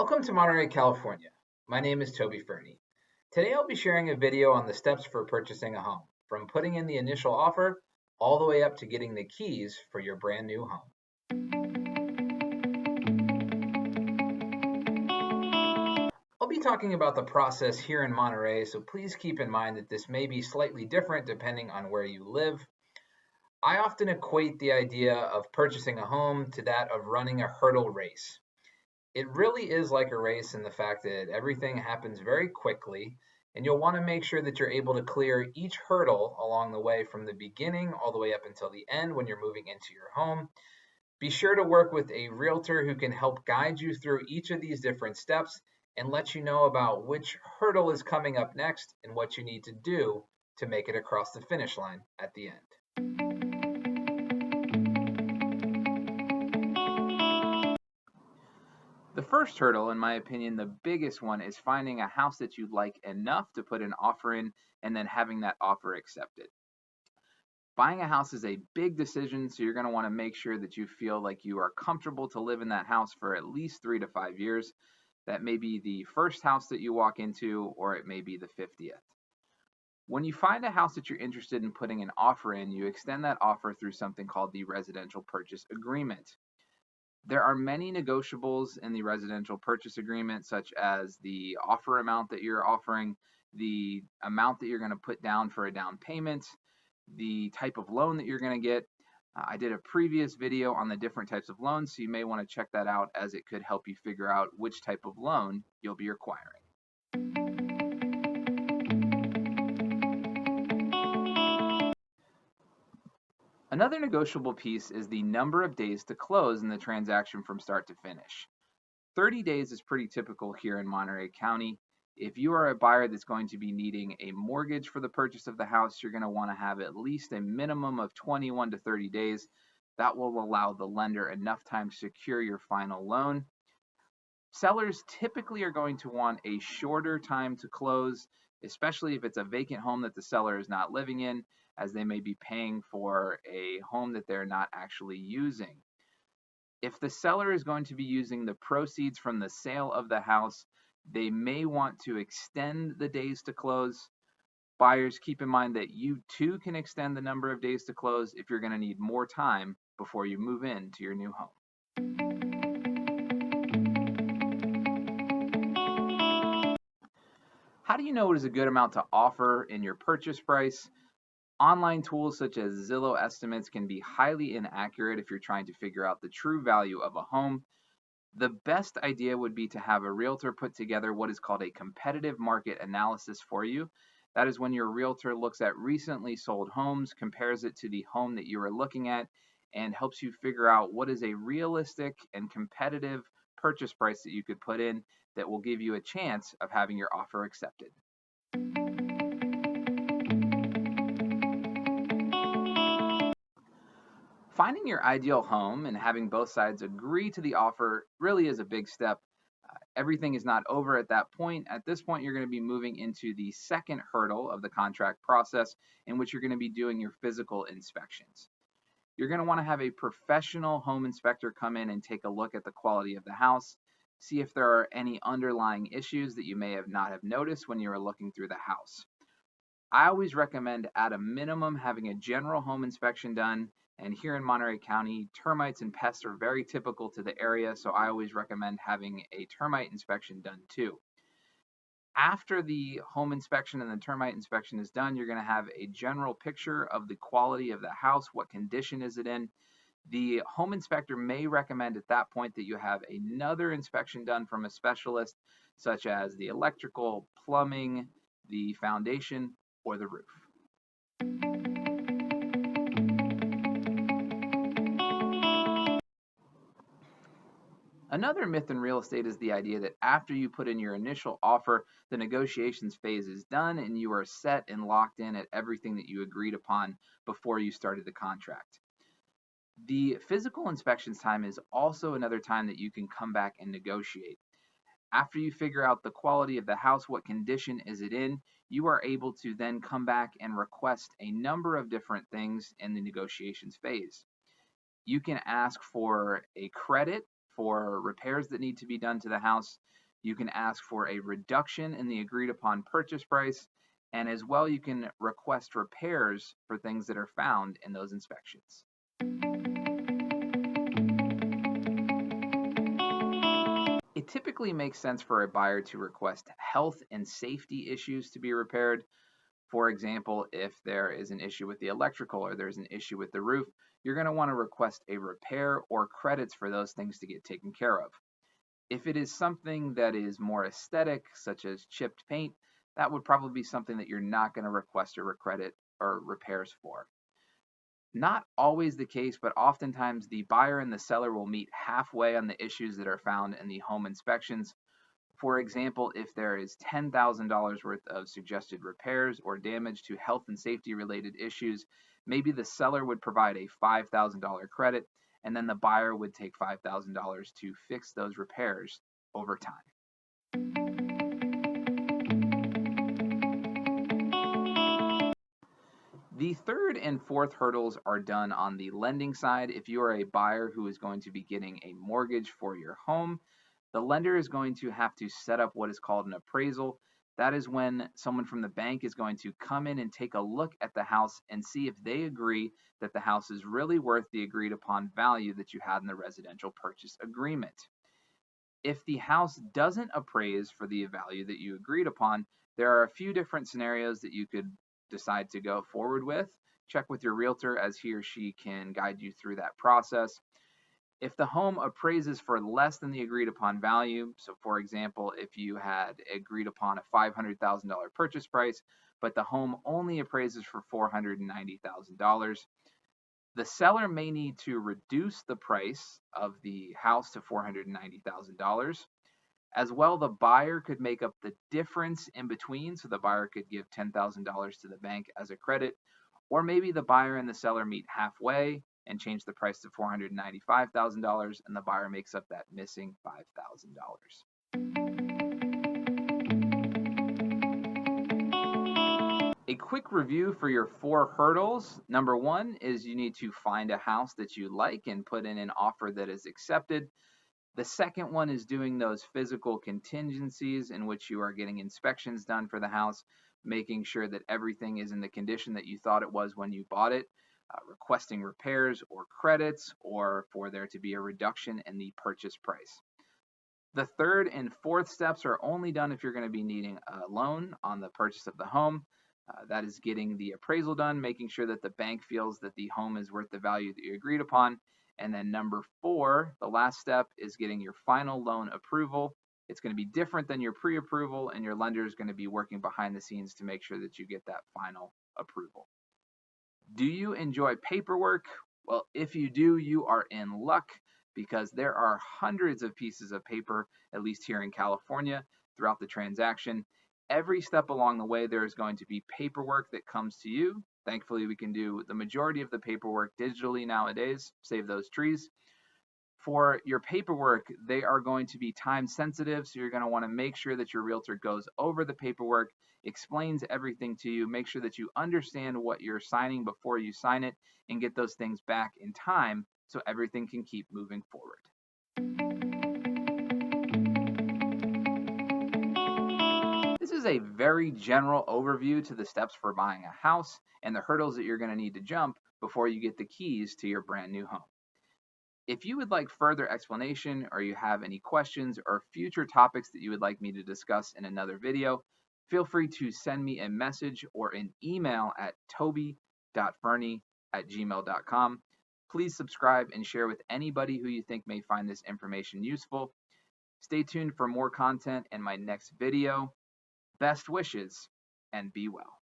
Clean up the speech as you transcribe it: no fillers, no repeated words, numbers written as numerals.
Welcome to Monterey, California. My name is Toby.Fernie. Today I'll be sharing a video on the steps for purchasing a home, from putting in the initial offer all the way up to getting the keys for your brand new home. I'll be talking about the process here in Monterey, so please keep in mind that this may be slightly different depending on where you live. I often equate the idea of purchasing a home to that of running a hurdle race. It really is like a race in the fact that everything happens very quickly, and you'll want to make sure that you're able to clear each hurdle along the way from the beginning all the way up until the end when you're moving into your home. Be sure to work with a realtor who can help guide you through each of these different steps and let you know about which hurdle is coming up next and what you need to do to make it across the finish line at the end. The first hurdle, in my opinion, the biggest one, is finding a house that you like enough to put an offer in and then having that offer accepted. Buying a house is a big decision, so you're going to want to make sure that you feel like you are comfortable to live in that house for at least 3 to 5 years. That may be the first house that you walk into, or it may be the 50th. When you find a house that you're interested in putting an offer in, you extend that offer through something called the residential purchase agreement. There are many negotiables in the residential purchase agreement, such as the offer amount that you're offering, the amount that you're going to put down for a down payment, the type of loan that you're going to get. I did a previous video on the different types of loans, so you may want to check that out, as it could help you figure out which type of loan you'll be requiring. Another negotiable piece is the number of days to close in the transaction from start to finish. 30 days is pretty typical here in Monterey County. If you are a buyer that's going to be needing a mortgage for the purchase of the house, you're going to want to have at least a minimum of 21 to 30 days. That will allow the lender enough time to secure your final loan. Sellers typically are going to want a shorter time to close, especially if it's a vacant home that the seller is not living in, as they may be paying for a home that they're not actually using. If the seller is going to be using the proceeds from the sale of the house, they may want to extend the days to close. Buyers, keep in mind that you too can extend the number of days to close if you're going to need more time before you move into your new home. How do you know what is a good amount to offer in your purchase price? Online tools such as Zillow estimates can be highly inaccurate if you're trying to figure out the true value of a home. The best idea would be to have a realtor put together what is called a competitive market analysis for you. That is when your realtor looks at recently sold homes, compares it to the home that you are looking at, and helps you figure out what is a realistic and competitive purchase price that you could put in that will give you a chance of having your offer accepted. Finding your ideal home and having both sides agree to the offer really is a big step. Everything is not over at that point. At this point, you're going to be moving into the second hurdle of the contract process, in which you're going to be doing your physical inspections. You're going to want to have a professional home inspector come in and take a look at the quality of the house, see if there are any underlying issues that you may have not have noticed when you were looking through the house. I always recommend at a minimum having a general home inspection done, and here in Monterey County, termites and pests are very typical to the area, so I always recommend having a termite inspection done too. After the home inspection and the termite inspection is done, you're going to have a general picture of the quality of the house, what condition is it in. The home inspector may recommend at that point that you have another inspection done from a specialist, such as the electrical, plumbing, the foundation, or the roof. Another myth in real estate is the idea that after you put in your initial offer, the negotiations phase is done and you are set and locked in at everything that you agreed upon before you started the contract. The physical inspections time is also another time that you can come back and negotiate. After you figure out the quality of the house, what condition is it in, you are able to then come back and request a number of different things in the negotiations phase. You can ask for a credit for repairs that need to be done to the house. You can ask for a reduction in the agreed upon purchase price, and as well, you can request repairs for things that are found in those inspections. It typically makes sense for a buyer to request health and safety issues to be repaired. For example, if there is an issue with the electrical or there's an issue with the roof, you're going to want to request a repair or credits for those things to get taken care of. If it is something that is more aesthetic, such as chipped paint, that would probably be something that you're not going to request a credit or repairs for. Not always the case, but oftentimes the buyer and the seller will meet halfway on the issues that are found in the home inspections. For example, if there is $10,000 worth of suggested repairs or damage to health and safety related issues, maybe the seller would provide a $5,000 credit, and then the buyer would take $5,000 to fix those repairs over time. The third and fourth hurdles are done on the lending side. If you are a buyer who is going to be getting a mortgage for your home, the lender is going to have to set up what is called an appraisal. That is when someone from the bank is going to come in and take a look at the house and see if they agree that the house is really worth the agreed upon value that you had in the residential purchase agreement. If the house doesn't appraise for the value that you agreed upon, there are a few different scenarios that you could decide to go forward with. Check with your realtor as he or she can guide you through that process. If the home appraises for less than the agreed upon value, so for example, if you had agreed upon a $500,000 purchase price, but the home only appraises for $490,000, the seller may need to reduce the price of the house to $490,000. As well, the buyer could make up the difference in between, so the buyer could give $10,000 to the bank as a credit, or maybe the buyer and the seller meet halfway and change the price to $495,000, and the buyer makes up that missing $5,000. A quick review for your 4 hurdles. Number 1 is you need to find a house that you like and put in an offer that is accepted. The second one is doing those physical contingencies in which you are getting inspections done for the house, making sure that everything is in the condition that you thought it was when you bought it, requesting repairs or credits, or for there to be a reduction in the purchase price. The third and fourth steps are only done if you're going to be needing a loan on the purchase of the home. That is getting the appraisal done, making sure that the bank feels that the home is worth the value that you agreed upon. And then number 4, the last step, is getting your final loan approval. It's going to be different than your pre-approval, and your lender is going to be working behind the scenes to make sure that you get that final approval. Do you enjoy paperwork? Well, if you do, you are in luck, because there are hundreds of pieces of paper, at least here in California, throughout the transaction. Every step along the way, there is going to be paperwork that comes to you. Thankfully, we can do the majority of the paperwork digitally nowadays, save those trees. For your paperwork, they are going to be time sensitive, so you're going to want to make sure that your realtor goes over the paperwork, explains everything to you, make sure that you understand what you're signing before you sign it, and get those things back in time so everything can keep moving forward. This is a very general overview to the steps for buying a house and the hurdles that you're going to need to jump before you get the keys to your brand new home. If you would like further explanation, or you have any questions or future topics that you would like me to discuss in another video, feel free to send me a message or an email at Toby.Fernie@gmail.com. Please subscribe and share with anybody who you think may find this information useful. Stay tuned for more content in my next video. Best wishes, and be well.